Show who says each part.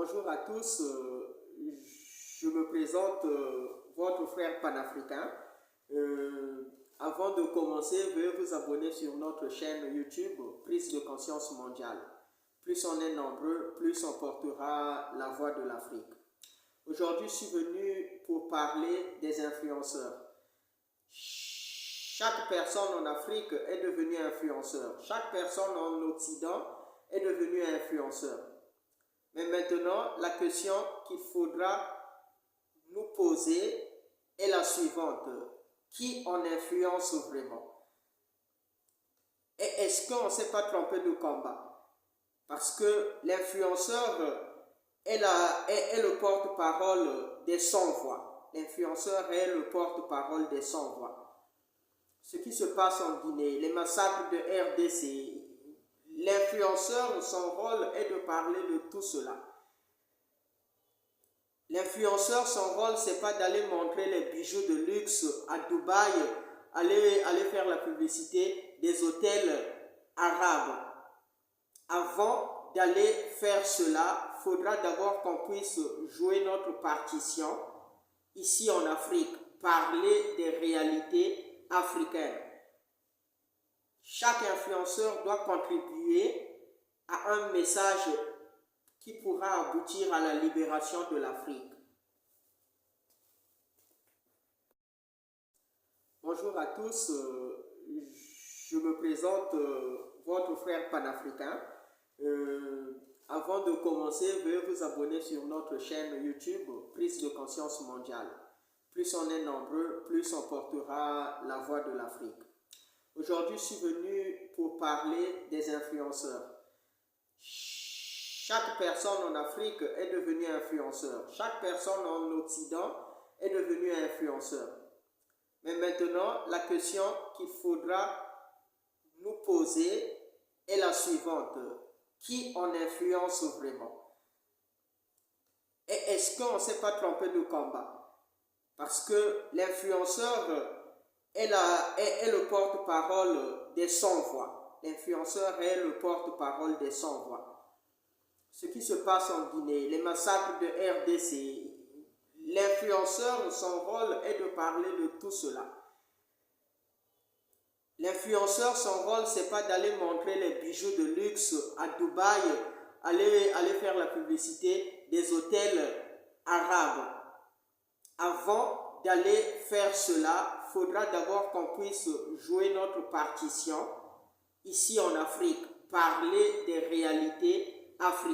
Speaker 1: Bonjour à tous, je me présente votre frère panafricain. Avant de commencer, veuillez vous abonner sur notre chaîne YouTube Prise de conscience mondiale. Plus on est nombreux, plus on portera la voix de l'Afrique. Aujourd'hui, je suis venu pour parler des influenceurs. Chaque personne en Afrique est devenue influenceur. Chaque personne en Occident est devenue influenceur. Mais maintenant, la question qu'il faudra nous poser est la suivante. Qui en influence vraiment? Et est-ce qu'on ne s'est pas trompé de combat? Parce que l'influenceur est le porte-parole des sans-voix. L'influenceur est le porte-parole des sans-voix. Ce qui se passe en Guinée, les massacres de RDC, l'influenceur, son rôle est de parler de tout cela. L'influenceur, son rôle, c'est pas d'aller montrer les bijoux de luxe à Dubaï, aller faire la publicité des hôtels arabes. Avant d'aller faire cela, il faudra d'abord qu'on puisse jouer notre partition ici en Afrique, parler des réalités africaines. Chaque influenceur doit contribuer à un message qui pourra aboutir à la libération de l'Afrique. Bonjour à tous, je me présente votre frère panafricain. Avant de commencer, veuillez vous abonner sur notre chaîne YouTube Prise de conscience mondiale. Plus on est nombreux, plus on portera la voix de l'Afrique. Aujourd'hui, je suis venu pour parler des influenceurs. Chaque personne en Afrique est devenue influenceur. Chaque personne en Occident est devenue influenceur. Mais maintenant, la question qu'il faudra nous poser est la suivante. Qui en influence vraiment? Et est-ce qu'on ne s'est pas trompé de combat? Parce que l'influenceur est le porte-parole des sans-voix. L'influenceur est le porte-parole des sans-voix. Ce qui se passe en Guinée, les massacres de RDC, l'influenceur, son rôle est de parler de tout cela. L'influenceur, son rôle, c'est pas d'aller montrer les bijoux de luxe à Dubaï, aller faire la publicité des hôtels arabes. Avant d'aller faire cela, il faudra d'abord qu'on puisse jouer notre partition ici en Afrique, parler des réalités africaines.